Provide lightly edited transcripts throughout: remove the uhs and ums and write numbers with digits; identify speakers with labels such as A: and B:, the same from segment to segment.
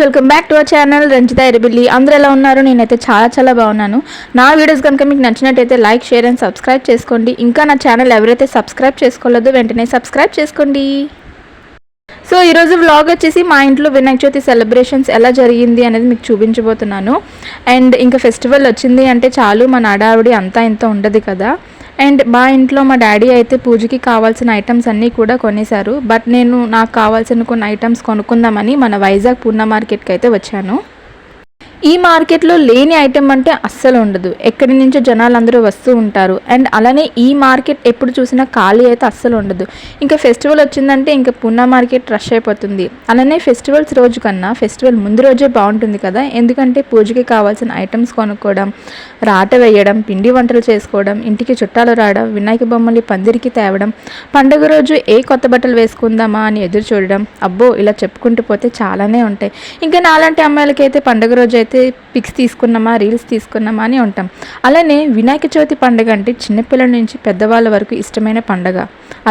A: Welcome back to our channel Ranjitha Erabilli. అందరూ ఎలా ఉన్నారు? నేనైతే చాలా బాగున్నాను. నా వీడియోస్ కనుక మీకు నచ్చినట్టయితే లైక్, షేర్ అండ్ సబ్స్క్రైబ్ చేసుకోండి. ఇంకా నా ఛానల్ ఎవరైతే సబ్స్క్రైబ్ చేసుకోలేదో వెంటనే సబ్స్క్రైబ్ చేసుకోండి. సో ఈరోజు వ్లాగ్ వచ్చేసి మా ఇంట్లో వినాయక చవితి సెలబ్రేషన్స్ ఎలా జరిగింది అనేది మీకు చూపించబోతున్నాను. అండ్ ఇంకా ఫెస్టివల్ వచ్చింది అంటే చాలు మన హడావిడి అంతా ఇంత ఉండదు కదా. అండ్ మా ఇంట్లో మా డాడీ అయితే పూజకి కావాల్సిన ఐటమ్స్ అన్నీ కూడా కొనేశారు. బట్ నేను నాకు కావాల్సిన కొన్ని ఐటమ్స్ కొనుక్కుందామని మన వైజాగ్ పూర్ణ మార్కెట్కి అయితే వచ్చాను. ఈ మార్కెట్లో లేని ఐటెం అంటే అస్సలు ఉండదు. ఎక్కడి నుంచో జనాలు అందరూ వస్తూ ఉంటారు. అండ్ అలానే ఈ మార్కెట్ ఎప్పుడు చూసినా ఖాళీ అయితే అస్సలు ఉండదు. ఇంకా ఫెస్టివల్ వచ్చిందంటే ఇంకా పూర్ణ మార్కెట్ రష్ అయిపోతుంది. అలానే ఫెస్టివల్స్ రోజు కన్నా ఫెస్టివల్ ముందు రోజే బాగుంటుంది కదా. ఎందుకంటే పూజకి కావాల్సిన ఐటమ్స్ కొనుక్కోవడం, రాట వేయడం, పిండి వంటలు చేసుకోవడం, ఇంటికి చుట్టాలు రావడం, వినాయక బొమ్మల్ని పందిరికి తేవడం, పండుగ రోజు ఏ కొత్త బట్టలు వేసుకుందామా అని ఎదురు చూడడం, అబ్బో ఇలా చెప్పుకుంటూ పోతే చాలానే ఉంటాయి. ఇంకా నాలాంటి అమ్మాయిలకైతే పండుగ రోజు అయితే పిక్స్ తీసుకున్నామా, రీల్స్ తీసుకున్నామా అని ఉంటాం. అలానే వినాయక చవితి పండుగ అంటే చిన్నపిల్లల నుంచి పెద్దవాళ్ళ వరకు ఇష్టమైన పండుగ.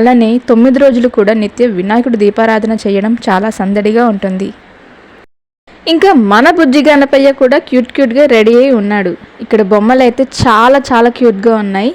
A: అలానే 9 రోజులు కూడా నిత్య వినాయకుడు దీపారాధన చేయడం చాలా సందడిగా ఉంటుంది. ఇంకా మన బుజ్జి గణపయ్య కూడా క్యూట్గా రెడీ అయి ఉన్నాడు. ఇక్కడ బొమ్మలు అయితే చాలా క్యూట్గా ఉన్నాయి.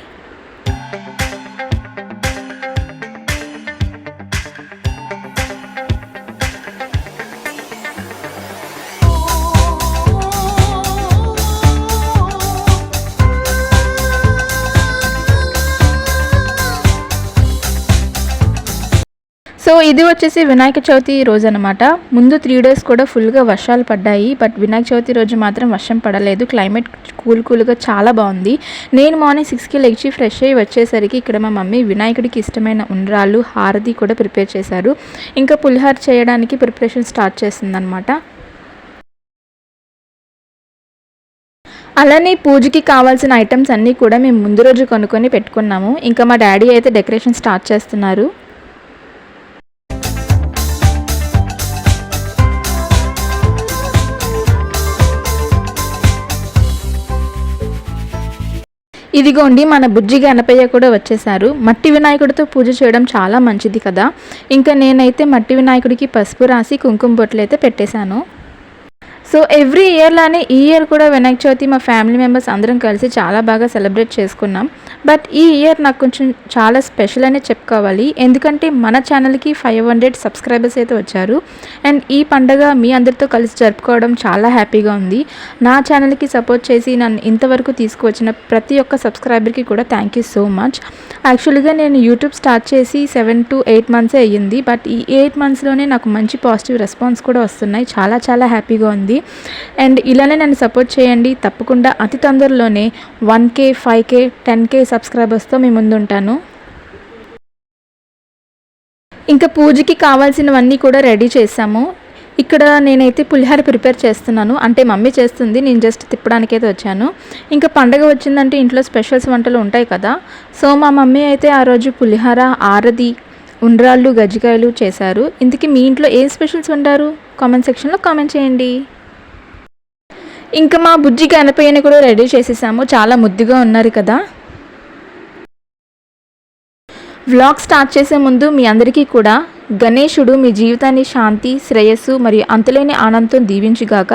A: సో ఇది వచ్చేసి వినాయక చవితి రోజు అనమాట. ముందు 3 days కూడా ఫుల్గా వర్షాలు పడ్డాయి. బట్ వినాయక చవితి రోజు మాత్రం వర్షం పడలేదు. క్లైమేట్ కూల్గా చాలా బాగుంది. నేను మార్నింగ్ 6కి లేచి ఫ్రెష్ అయ్యి వచ్చేసరికి ఇక్కడ మా మమ్మీ వినాయకుడికి ఇష్టమైన ఉండ్రాళ్ళు, హారతి కూడా ప్రిపేర్ చేశారు. ఇంకా పులిహార చేయడానికి ప్రిపరేషన్ స్టార్ట్ చేసిందనమాట. అలానే పూజకి కావాల్సిన ఐటమ్స్ అన్నీ కూడా మేము ముందు రోజు కొనుక్కొని పెట్టుకున్నాము. ఇంకా మా డాడీ అయితే డెకరేషన్ స్టార్ట్ చేస్తున్నారు. ఇదిగోండి మన బుజ్జి గణపయ్య కూడా వచ్చేసారు. మట్టి వినాయకుడితో పూజ చేయడం చాలా మంచిది కదా. ఇంకా నేనైతే మట్టి వినాయకుడికి పసుపు రాసి కుంకుమ బొట్లు అయితే పెట్టేశాను. సో ఎవ్రీ ఇయర్ లానే ఈ ఇయర్ కూడా వినాయక చవితి మా ఫ్యామిలీ మెంబర్స్ అందరం కలిసి చాలా బాగా సెలబ్రేట్ చేసుకున్నాం. బట్ ఈ ఇయర్ నాకు కొంచెం చాలా స్పెషల్ అనే చెప్పుకోవాలి. ఎందుకంటే మన ఛానల్కి 500 సబ్స్క్రైబర్స్ అయితే వచ్చారు. అండ్ ఈ పండగ మీ అందరితో కలిసి జరుపుకోవడం చాలా హ్యాపీగా ఉంది. నా ఛానల్కి సపోర్ట్ చేసి నన్ను ఇంతవరకు తీసుకువచ్చిన ప్రతి ఒక్క సబ్స్క్రైబర్కి కూడా థ్యాంక్ యూ సో మచ్. యాక్చువల్గా నేను యూట్యూబ్ స్టార్ట్ చేసి 7 to 8 months అయ్యింది. బట్ ఈ 8 monthsలోనే నాకు మంచి పాజిటివ్ రెస్పాన్స్ కూడా వస్తున్నాయి. చాలా హ్యాపీగా ఉంది. అండ్ ఇలానే నన్ను సపోర్ట్ చేయండి. తప్పకుండా అతి తొందరలోనే 1K, 5K, 10K సబ్స్క్రైబర్స్తో మీ ముందుంటాను. ఇంకా పూజకి కావాల్సినవన్నీ కూడా రెడీ చేసాము. ఇక్కడ నేనైతే పులిహార ప్రిపేర్ చేస్తున్నాను. అంటే మమ్మీ చేస్తుంది, నేను జస్ట్ తిప్పడానికైతే వచ్చాను. ఇంకా పండగ వచ్చిందంటే ఇంట్లో స్పెషల్స్ వంటలు ఉంటాయి కదా. సో మా మమ్మీ అయితే ఆ రోజు పులిహార, ఆరది, ఉండ్రాళ్ళు, గజ్జికాయలు చేశారు. ఇంతకీ మీ ఇంట్లో ఏం స్పెషల్స్ వండారు? కామెంట్ సెక్షన్లో కామెంట్ చేయండి. ఇంకా మా బుజ్జి గణపయ్యని కూడా రెడీ చేసేసాము. చాలా ముద్దుగా ఉన్నారు కదా. వ్లాగ్ స్టార్ట్ చేసే ముందు మీ అందరికీ కూడా గణేశుడు మీ జీవితాన్ని శాంతి, శ్రేయస్సు మరియు అంతులేని ఆనందంతో దీవించుగాక.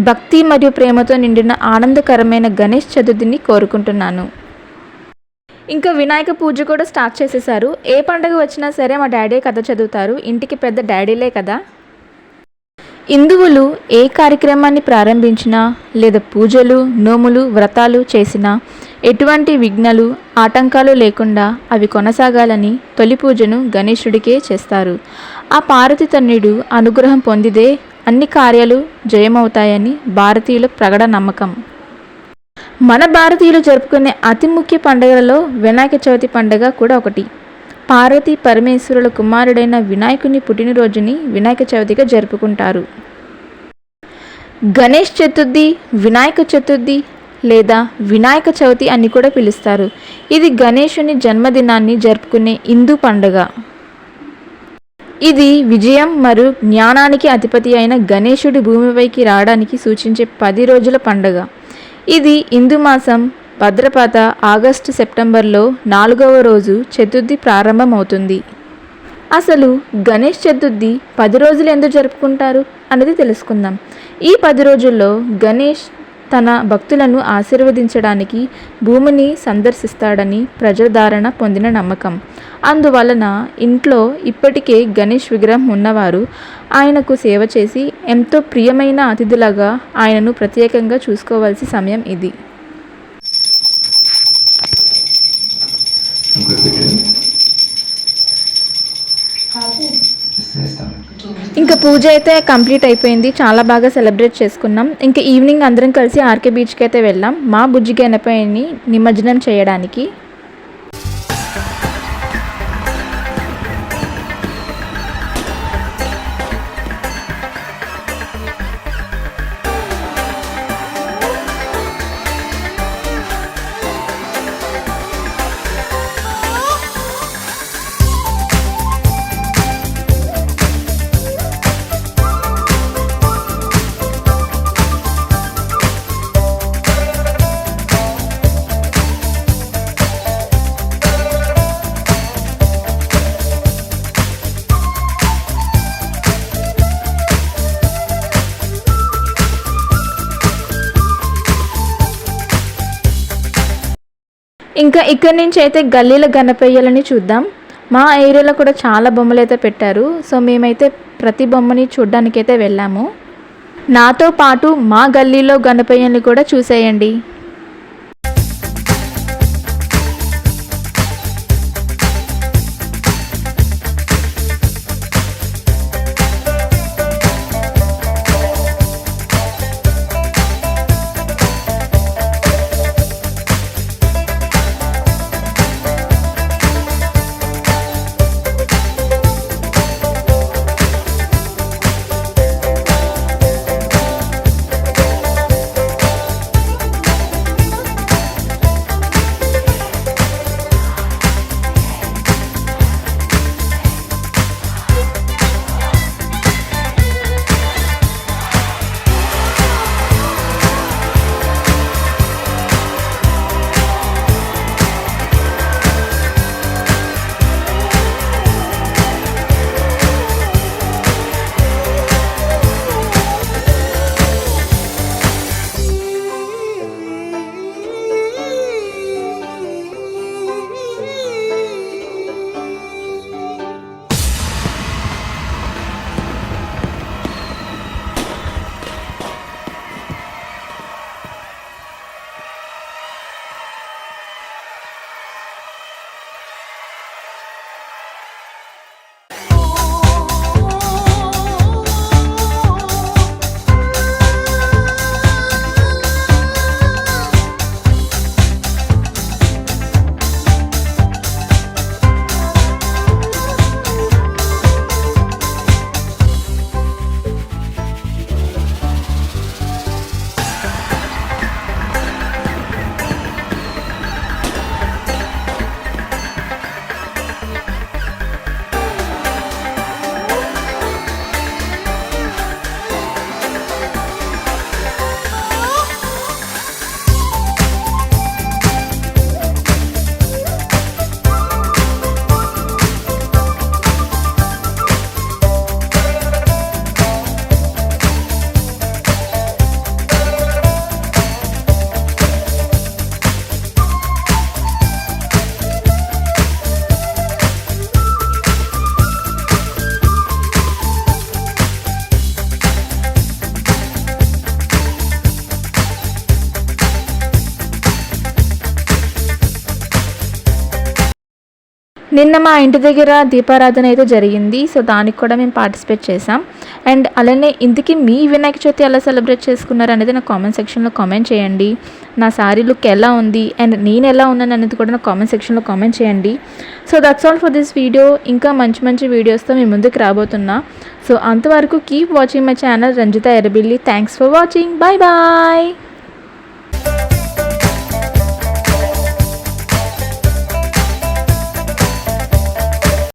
A: భక్తి మరియు ప్రేమతో నిండిన ఆనందకరమైన గణేష్ చతుర్థిని కోరుకుంటున్నాను. ఇంకా వినాయక పూజ కూడా స్టార్ట్ చేసేసారు. ఏ పండుగ వచ్చినా సరే మా డాడీ కథ చదువుతారు. ఇంటికి పెద్ద డాడీలే కదా. హిందువులు ఏ కార్యక్రమాన్ని ప్రారంభించినా లేదా పూజలు, నోములు, వ్రతాలు చేసినా ఎటువంటి విఘ్నాలు, ఆటంకాలు లేకుండా అవి కొనసాగాలని తొలి పూజను గణేశుడికే చేస్తారు. ఆ పార్వతి తన్నుడు అనుగ్రహం పొందిదే అన్ని కార్యాలు జయమవుతాయని భారతీయుల ప్రగాఢ నమ్మకం. మన భారతీయులు జరుపుకునే అతి ముఖ్య పండుగలలో వినాయక చవితి పండుగ కూడా ఒకటి. పార్వతీ పరమేశ్వరుల కుమారుడైన వినాయకుని పుట్టినరోజుని వినాయక చవితిగా జరుపుకుంటారు. గణేష్ చతుర్థి, వినాయక చతుర్థి లేదా వినాయక చవితి అని కూడా పిలుస్తారు. ఇది గణేశుని జన్మదినాన్ని జరుపుకునే హిందూ పండుగ. ఇది విజయం మరియు జ్ఞానానికి అధిపతి అయిన గణేశుడి భూమిపైకి రావడానికి సూచించే 10 రోజుల పండుగ. ఇది హిందూ మాసం భద్రపద ఆగస్టు సెప్టెంబర్లో 4వ రోజు చతుర్థి ప్రారంభమవుతుంది. అసలు గణేష్ చతుర్థి 10 రోజులు ఎందుకు జరుపుకుంటారు? అనేది తెలుసుకుందాం. ఈ 10 రోజుల్లో గణేష్ తన భక్తులను ఆశీర్వదించడానికి భూమిని సందర్శిస్తాడని ప్రజాదరణ పొందిన నమ్మకం. అందువలన ఇంట్లో ఇప్పటికే గణేష్ విగ్రహం ఉన్నవారు ఆయనకు సేవ చేసి ఎంతో ప్రియమైన అతిథులుగా ఆయనను ప్రత్యేకంగా చూసుకోవాల్సిన సమయం ఇది. ఇంకా పూజ అయితే కంప్లీట్ అయిపోయింది. చాలా బాగా సెలబ్రేట్ చేసుకున్నాం. ఇంకా ఈవినింగ్ అందరం కలిసి ఆర్కే బీచ్కి అయితే వెళ్ళాం మా బుజ్జి గణపయ్యని నిమజ్జనం చేయడానికి. ఇంకా ఇక్కడి నుంచి అయితే గల్లీల గణపయ్యలని చూద్దాం. మా ఏరియాలో కూడా చాలా బొమ్మలు అయితే పెట్టారు. సో మేమైతే ప్రతి బొమ్మని చూడ్డానికైతే వెళ్ళాము. నాతో పాటు మా గల్లీలో గణపయ్యని కూడా చూసేయండి. నిన్న మా ఇంటి దగ్గర దీపారాధన అయితే జరిగింది. సో దానికి కూడా మేము పార్టిసిపేట్ చేసాం. అండ్ అలానే ఇంతకీ మీ వినాయక చవితి ఎలా సెలబ్రేట్ చేసుకున్నారు అనేది నా కామెంట్ సెక్షన్లో కామెంట్ చేయండి. నా శారీ లుక్ ఎలా ఉంది అండ్ నేను ఎలా ఉన్నాను అనేది కూడా నా కామెంట్ సెక్షన్లో కామెంట్ చేయండి. So that's all for this video. ఇంకా మంచి మంచి వీడియోస్తో మీ ముందుకు రాబోతున్నా. సో అంతవరకు keep watching my channel Ranjitha Errabilli. Thanks for watching. Bye bye.